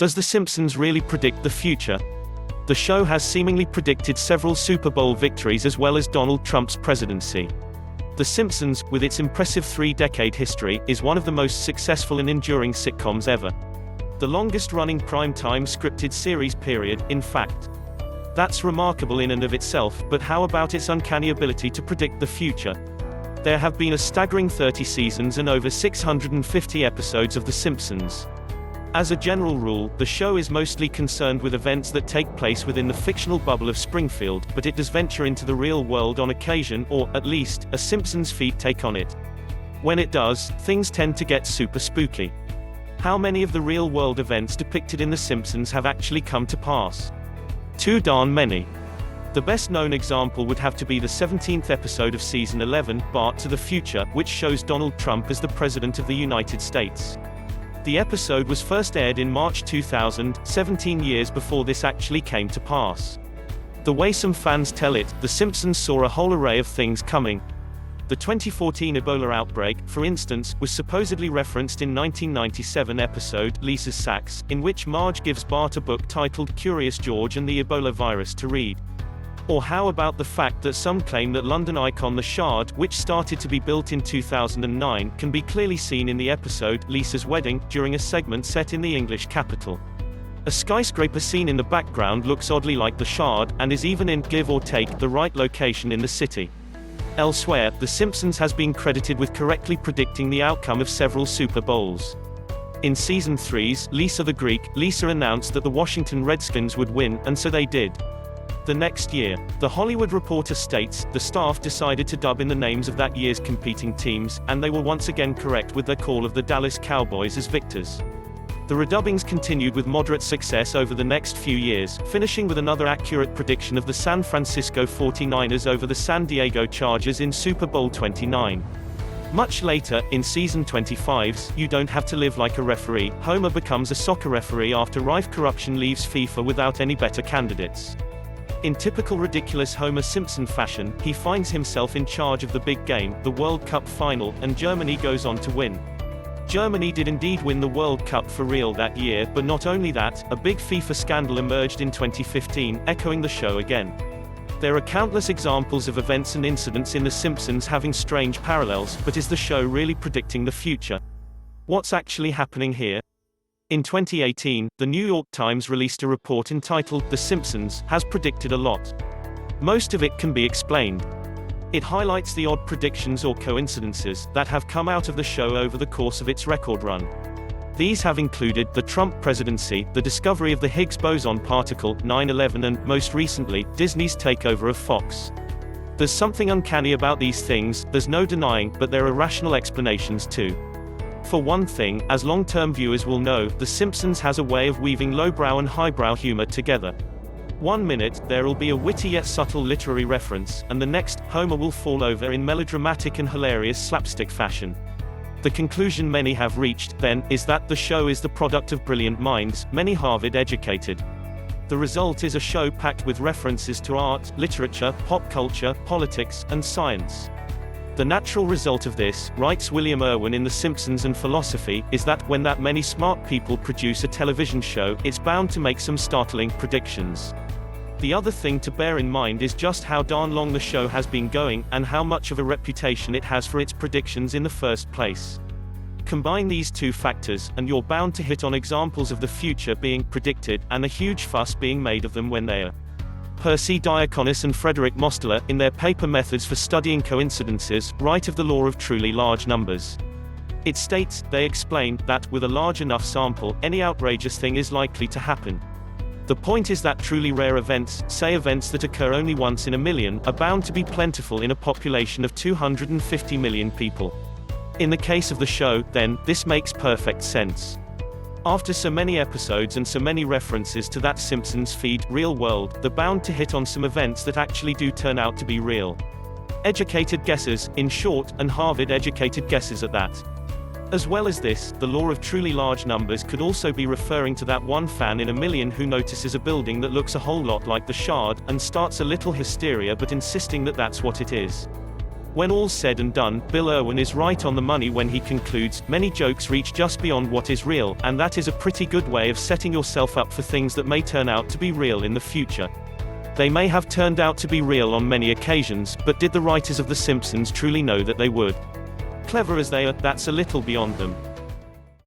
Does The Simpsons really predict the future? The show has seemingly predicted several Super Bowl victories as well as Donald Trump's presidency. The Simpsons, with its impressive 3-decade history, is one of the most successful and enduring sitcoms ever. The longest-running primetime scripted series period, in fact. That's remarkable in and of itself, but how about its uncanny ability to predict the future? There have been a staggering 30 seasons and over 650 episodes of The Simpsons. As a general rule, the show is mostly concerned with events that take place within the fictional bubble of Springfield, but it does venture into the real world on occasion, or, at least, a Simpsons-fied take on it. When it does, things tend to get super spooky. How many of the real-world events depicted in The Simpsons have actually come to pass? Too darn many. The best-known example would have to be the 17th episode of Season 11, Bart to the Future, which shows Donald Trump as the President of the United States. The episode was first aired in March 2000, 17 years before this actually came to pass. The way some fans tell it, The Simpsons saw a whole array of things coming. The 2014 Ebola outbreak, for instance, was supposedly referenced in 1997 episode, Lisa's Sacks, in which Marge gives Bart a book titled Curious George and the Ebola Virus to read. Or how about the fact that some claim that London icon The Shard, which started to be built in 2009, can be clearly seen in the episode, Lisa's Wedding, during a segment set in the English capital. A skyscraper seen in the background looks oddly like The Shard, and is even in, give or take, the right location in the city. Elsewhere, The Simpsons has been credited with correctly predicting the outcome of several Super Bowls. In Season 3's Lisa the Greek, Lisa announced that the Washington Redskins would win, and so they did. The next year, The Hollywood Reporter states, the staff decided to dub in the names of that year's competing teams, and they were once again correct with their call of the Dallas Cowboys as victors. The redubbings continued with moderate success over the next few years, finishing with another accurate prediction of the San Francisco 49ers over the San Diego Chargers in Super Bowl 29. Much later, in Season 25's You Don't Have to Live Like a Referee, Homer becomes a soccer referee after rife corruption leaves FIFA without any better candidates. In typical ridiculous Homer Simpson fashion, he finds himself in charge of the big game, the World Cup final, and Germany goes on to win. Germany did indeed win the World Cup for real that year, but not only that, a big FIFA scandal emerged in 2015, echoing the show again. There are countless examples of events and incidents in The Simpsons having strange parallels, but is the show really predicting the future? What's actually happening here? In 2018, the New York Times released a report entitled The Simpsons Has Predicted a Lot. Most of it can be explained. It highlights the odd predictions or coincidences that have come out of the show over the course of its record run. These have included the Trump presidency, the discovery of the Higgs boson particle, 9/11, and, most recently, Disney's takeover of Fox. There's something uncanny about these things, there's no denying, but there are rational explanations too. For one thing, as long-term viewers will know, The Simpsons has a way of weaving lowbrow and highbrow humor together. One minute, there'll be a witty yet subtle literary reference, and the next, Homer will fall over in melodramatic and hilarious slapstick fashion. The conclusion many have reached, then, is that the show is the product of brilliant minds, many Harvard-educated. The result is a show packed with references to art, literature, pop culture, politics, and science. The natural result of this, writes William Irwin in The Simpsons and Philosophy, is that, when that many smart people produce a television show, it's bound to make some startling predictions. The other thing to bear in mind is just how darn long the show has been going, and how much of a reputation it has for its predictions in the first place. Combine these two factors, and you're bound to hit on examples of the future being predicted, and a huge fuss being made of them when they are. Percy Diaconis and Frederick Mosteller, in their paper Methods for Studying Coincidences, write of the law of truly large numbers. It states, they explain, that, with a large enough sample, any outrageous thing is likely to happen. The point is that truly rare events, say events that occur only once in a million, are bound to be plentiful in a population of 250 million people. In the case of the show, then, this makes perfect sense. After so many episodes and so many references to that Simpsons-fied, real world, they're bound to hit on some events that actually do turn out to be real. Educated guesses, in short, and Harvard-educated guesses at that. As well as this, the law of truly large numbers could also be referring to that one fan in a million who notices a building that looks a whole lot like the Shard, and starts a little hysteria but insisting that that's what it is. When all's said and done, Bill Irwin is right on the money when he concludes, many jokes reach just beyond what is real, and that is a pretty good way of setting yourself up for things that may turn out to be real in the future. They may have turned out to be real on many occasions, but did the writers of The Simpsons truly know that they would? Clever as they are, that's a little beyond them.